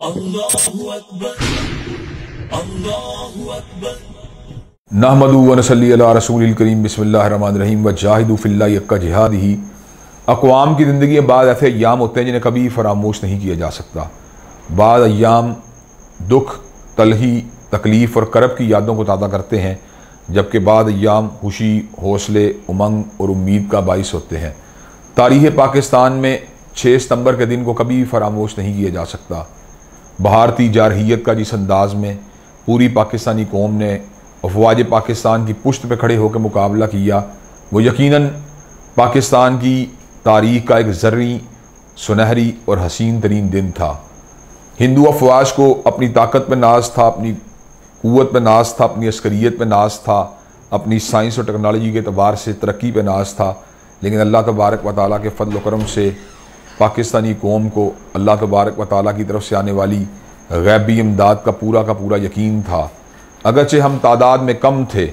اللہ اکبر، اللہ اکبر۔ نحمدہ و نصلی علی رسول الکریم، بسم اللہ الرحمن الرحیم، وجاہدوا فی اللہ حق جہادہ۔ اقوام کی زندگی میں بعض ایسے ایام ہوتے ہیں جنہیں کبھی فراموش نہیں کیا جا سکتا۔ بعض ایام دکھ، تلخی، تکلیف اور کرب کی یادوں کو تازہ کرتے ہیں، جبکہ بعض ایام خوشی، حوصلے، امنگ اور امید کا باعث ہوتے ہیں۔ تاریخ پاکستان میں 6 ستمبر کے دن کو کبھی فراموش نہیں کیا جا سکتا۔ بھارتی جارحیت کا جس انداز میں پوری پاکستانی قوم نے افواج پاکستان کی پشت پہ کھڑے ہو کے مقابلہ کیا، وہ یقیناً پاکستان کی تاریخ کا ایک زرعی، سنہری اور حسین ترین دن تھا۔ ہندو افواج کو اپنی طاقت پہ ناز تھا، اپنی قوت پہ ناز تھا، اپنی عسکریت پہ ناز تھا، اپنی سائنس اور ٹیکنالوجی کے اعتبار سے ترقی پہ ناز تھا، لیکن اللہ تبارک و تعالیٰ کے فضل و کرم سے پاکستانی قوم کو اللہ تبارک و تعالیٰ کی طرف سے آنے والی غیبی امداد کا پورا یقین تھا۔ اگرچہ ہم تعداد میں کم تھے،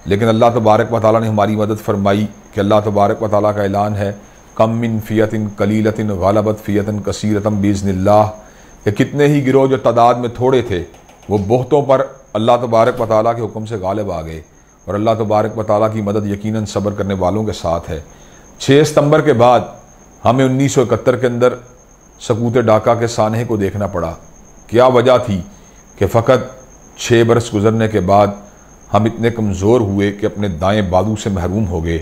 لیکن اللہ تبارک و تعالیٰ نے ہماری مدد فرمائی کہ اللہ تبارک و تعالیٰ کا اعلان ہے، کم من فیۃ قلیلۃ غلبت فیۃ کثیرۃ باذن اللہ، کہ کتنے ہی گروہ جو تعداد میں تھوڑے تھے وہ بہتوں پر اللہ تبارک و تعالیٰ کے حکم سے غالب آ گئے، اور اللہ تبارک و تعالیٰ کی مدد یقیناً صبر کرنے والوں کے ساتھ ہے۔ 6 ستمبر کے بعد ہمیں 1971 کے اندر سقوط ڈھاکہ کے سانحے کو دیکھنا پڑا۔ کیا وجہ تھی کہ فقط 6 برس گزرنے کے بعد ہم اتنے کمزور ہوئے کہ اپنے دائیں بازو سے محروم ہو گئے،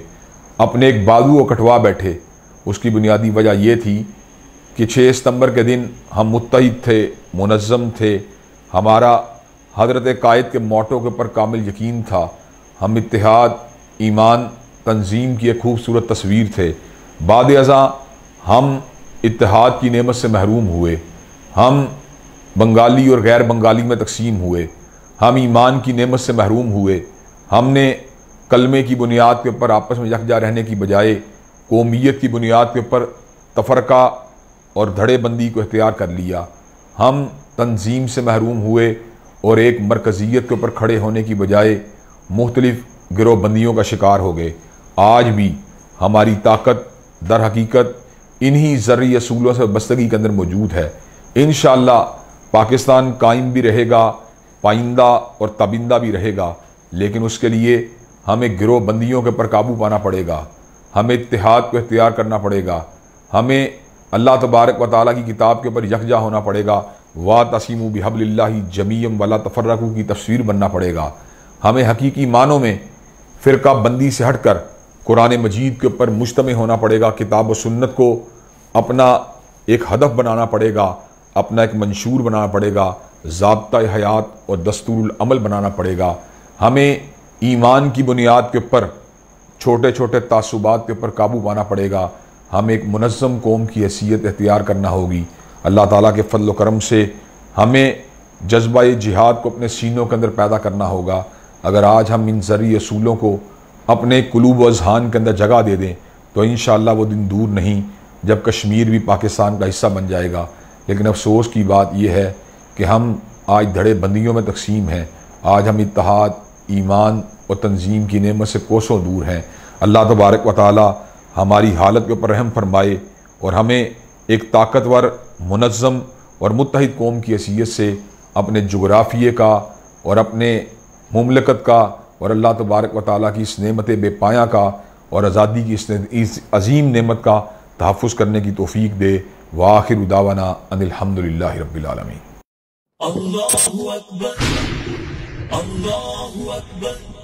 اپنے ایک بازو کو کٹوا بیٹھے۔ اس کی بنیادی وجہ یہ تھی کہ 6 ستمبر کے دن ہم متحد تھے، منظم تھے، ہمارا حضرت قائد کے موٹو کے اوپر کامل یقین تھا۔ ہم اتحاد، ایمان، تنظیم کی ایک خوبصورت تصویر تھے۔ بعد ازاں ہم اتحاد کی نعمت سے محروم ہوئے، ہم بنگالی اور غیر بنگالی میں تقسیم ہوئے، ہم ایمان کی نعمت سے محروم ہوئے، ہم نے کلمے کی بنیاد کے اوپر آپس میں یکجا رہنے کی بجائے قومیت کی بنیاد کے اوپر تفرقہ اور دھڑے بندی کو اختیار کر لیا۔ ہم تنظیم سے محروم ہوئے اور ایک مرکزیت کے اوپر کھڑے ہونے کی بجائے مختلف گروہ بندیوں کا شکار ہو گئے۔ آج بھی ہماری طاقت در حقیقت انہی زرعی اصولوں سے بستگی کے اندر موجود ہے۔ انشاءاللہ پاکستان قائم بھی رہے گا، پائندہ اور تابندہ بھی رہے گا، لیکن اس کے لیے ہمیں گروہ بندیوں کے پر قابو پانا پڑے گا، ہمیں اتحاد کو اختیار کرنا پڑے گا، ہمیں اللہ تبارک و تعالیٰ کی کتاب کے اوپر یکجا ہونا پڑے گا۔ وَاعْتَصِمُوا بِحَبْلِ اللَّهِ جَمِيعًا وَلَا تَفَرَّقُوا کی تفسیر بننا پڑے گا۔ ہمیں حقیقی معنوں میں فرقہ بندی سے ہٹ کر قرآن مجید کے اوپر مجتمع ہونا پڑے گا، کتاب و سنت کو اپنا ایک ہدف بنانا پڑے گا، اپنا ایک منشور بنانا پڑے گا، ضابطہ حیات اور دستور العمل بنانا پڑے گا۔ ہمیں ایمان کی بنیاد کے اوپر چھوٹے چھوٹے تعصبات کے اوپر قابو پانا پڑے گا، ہمیں ایک منظم قوم کی حیثیت اختیار کرنا ہوگی۔ اللہ تعالیٰ کے فضل و کرم سے ہمیں جذبہ جہاد کو اپنے سینوں کے اندر پیدا کرنا ہوگا۔ اگر آج ہم ان زرعی اصولوں کو اپنے قلوب و اذہان کے اندر جگہ دے دیں تو انشاءاللہ وہ دن دور نہیں جب کشمیر بھی پاکستان کا حصہ بن جائے گا۔ لیکن افسوس کی بات یہ ہے کہ ہم آج دھڑے بندیوں میں تقسیم ہیں، آج ہم اتحاد، ایمان اور تنظیم کی نعمت سے کوسوں دور ہیں۔ اللہ تبارک و تعالی ہماری حالت کے اوپر رحم فرمائے اور ہمیں ایک طاقتور، منظم اور متحد قوم کی حیثیت سے اپنے جغرافیے کا اور اپنے مملکت کا اور اللہ تبارک و تعالیٰ کی اس نعمت بے پایہ کا اور آزادی کی اس عظیم نعمت کا تحفظ کرنے کی توفیق دے۔ وآخر دعوانا ان الحمدللہ رب العالمین۔ اللہ اکبر، اللہ اکبر۔